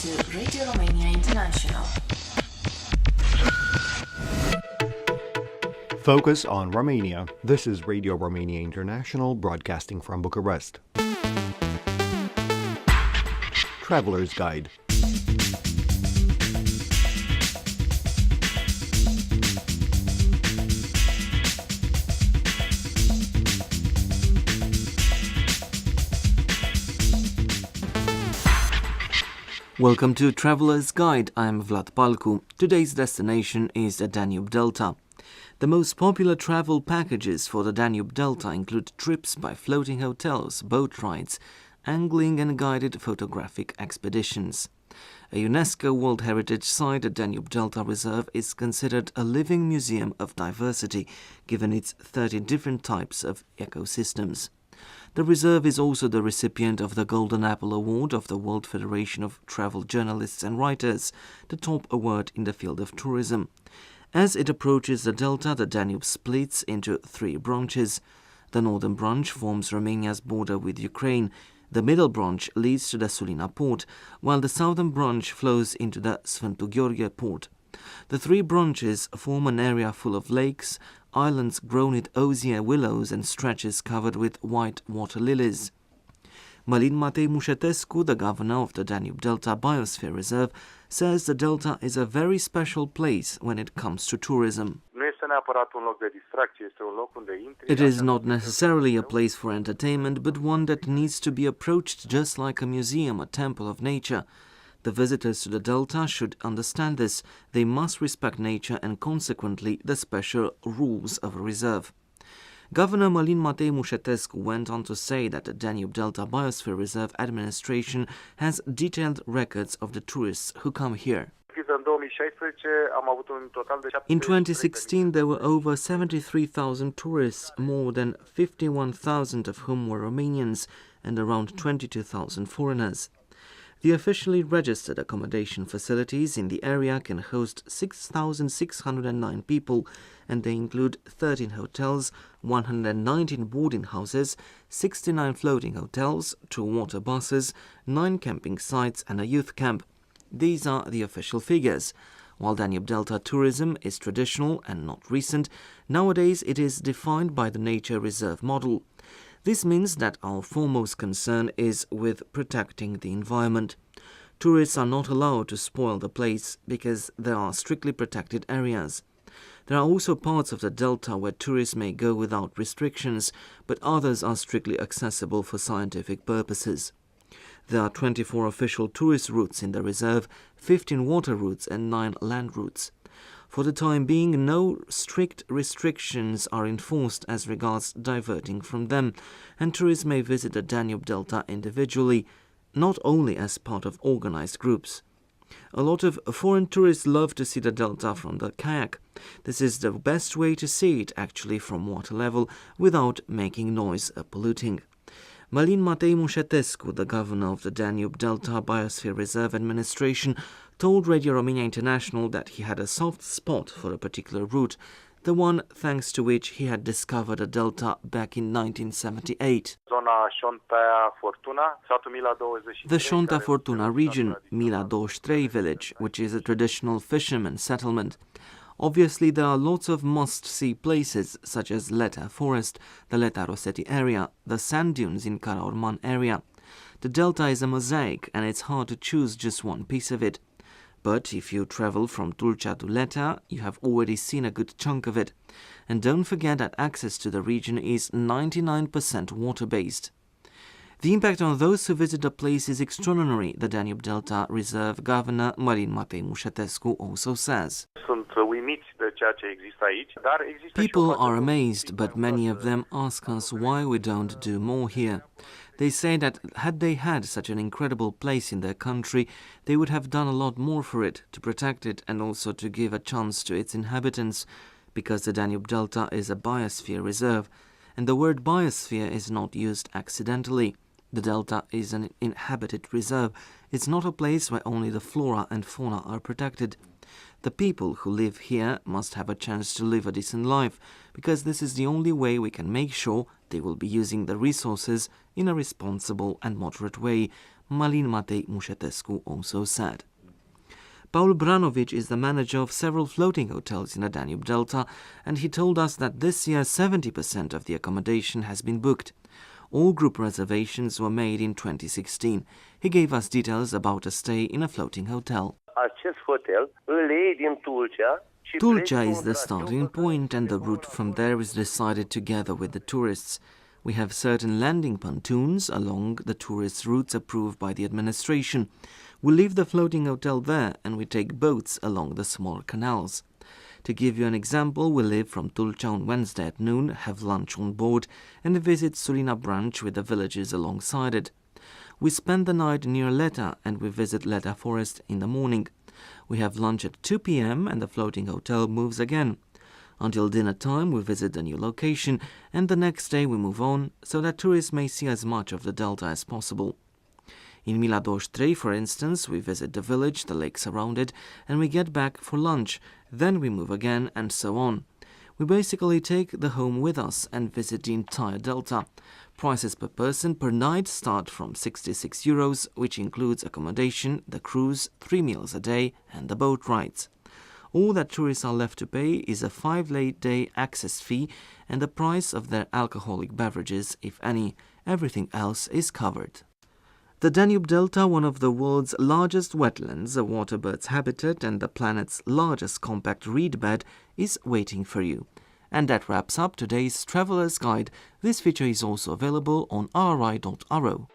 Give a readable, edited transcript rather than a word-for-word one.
to Radio Romania International. Focus on Romania. This is Radio Romania International, broadcasting from Bucharest. Traveler's Guide. Welcome to Traveler's Guide. I'm Vlad Palcu. Today's destination is the Danube Delta. The most popular travel packages for the Danube Delta include trips by floating hotels, boat rides, angling and guided photographic expeditions. A UNESCO World Heritage Site, the Danube Delta Reserve is considered a living museum of diversity, given its 30 different types of ecosystems. The reserve is also the recipient of the Golden Apple Award of the World Federation of Travel Journalists and Writers, the top award in the field of tourism. As it approaches the delta, the Danube splits into three branches. The northern branch forms Romania's border with Ukraine. The middle branch leads to the Sulina port, while the southern branch flows into the Sfântu Gheorghe port. The three branches form an area full of lakes, islands grown with osier willows and stretches covered with white water lilies. Mălin Matei Mușetescu, the governor of the Danube Delta Biosphere Reserve, says the delta is a very special place when it comes to tourism. It is not necessarily a place for entertainment, but one that needs to be approached just like a museum, a temple of nature. The visitors to the delta should understand this. They must respect nature and consequently the special rules of a reserve. Governor Mălin Matei Mușetescu went on to say that the Danube Delta Biosphere Reserve Administration has detailed records of the tourists who come here. In 2016, there were over 73,000 tourists, more than 51,000 of whom were Romanians and around 22,000 foreigners. The officially registered accommodation facilities in the area can host 6,609 people, and they include 13 hotels, 119 boarding houses, 69 floating hotels, 2 water buses, 9 camping sites and a youth camp. These are the official figures. While Danube Delta tourism is traditional and not recent, nowadays it is defined by the nature reserve model. This means that our foremost concern is with protecting the environment. Tourists are not allowed to spoil the place because there are strictly protected areas. There are also parts of the delta where tourists may go without restrictions, but others are strictly accessible for scientific purposes. There are 24 official tourist routes in the reserve, 15 water routes and 9 land routes. For the time being, no strict restrictions are enforced as regards diverting from them, and tourists may visit the Danube Delta individually, not only as part of organized groups. A lot of foreign tourists love to see the delta from the kayak. This is the best way to see it actually from water level without making noise or polluting. Mălin Matei Mușetescu, the governor of the Danube Delta Biosphere Reserve Administration, told Radio Romania International that he had a soft spot for a particular route, the one thanks to which he had discovered a delta back in 1978. The Șonta Fortuna region, Mila 23 village, which is a traditional fisherman settlement. Obviously, there are lots of must-see places such as Leta Forest, the Leta Rosetti area, the sand dunes in Karaorman area. The delta is a mosaic and it's hard to choose just one piece of it. But if you travel from Tulcea to Leta, you have already seen a good chunk of it. And don't forget that access to the region is 99% water-based. The impact on those who visit the place is extraordinary, the Danube Delta Reserve Governor Mălin Matei Mușetescu also says. People are amazed, but many of them ask us why we don't do more here. They say that had they had such an incredible place in their country, they would have done a lot more for it, to protect it and also to give a chance to its inhabitants, because the Danube Delta is a biosphere reserve, and the word biosphere is not used accidentally. The delta is an inhabited reserve. It's not a place where only the flora and fauna are protected. The people who live here must have a chance to live a decent life, because this is the only way we can make sure they will be using the resources in a responsible and moderate way, Malin Matei Mușetescu also said. Paul Branovic is the manager of several floating hotels in the Danube Delta, and he told us that this year 70% of the accommodation has been booked. All group reservations were made in 2016. He gave us details about a stay in a floating hotel. Tulcea is the starting point, and the route from there is decided together with the tourists. We have certain landing pontoons along the tourist routes approved by the administration. We leave the floating hotel there and we take boats along the small canals. To give you an example, we leave from Tulcea on Wednesday at noon, have lunch on board and visit Sulina branch with the villages alongside it. We spend the night near Leta and we visit Leta forest in the morning. We have lunch at 2 p.m. and the floating hotel moves again. Until dinner time, we visit the new location, and the next day we move on, so that tourists may see as much of the delta as possible. In Mila 23, for instance, we visit the village, the lakes around it, and we get back for lunch. Then we move again, and so on. We basically take the home with us and visit the entire delta. Prices per person per night start from €66, which includes accommodation, the cruise, 3 meals a day, and the boat rides. All that tourists are left to pay is a 5-day access fee and the price of their alcoholic beverages, if any. Everything else is covered. The Danube Delta, one of the world's largest wetlands, a waterbird's habitat and the planet's largest compact reed bed, is waiting for you. And that wraps up today's Traveler's Guide. This feature is also available on rri.ro.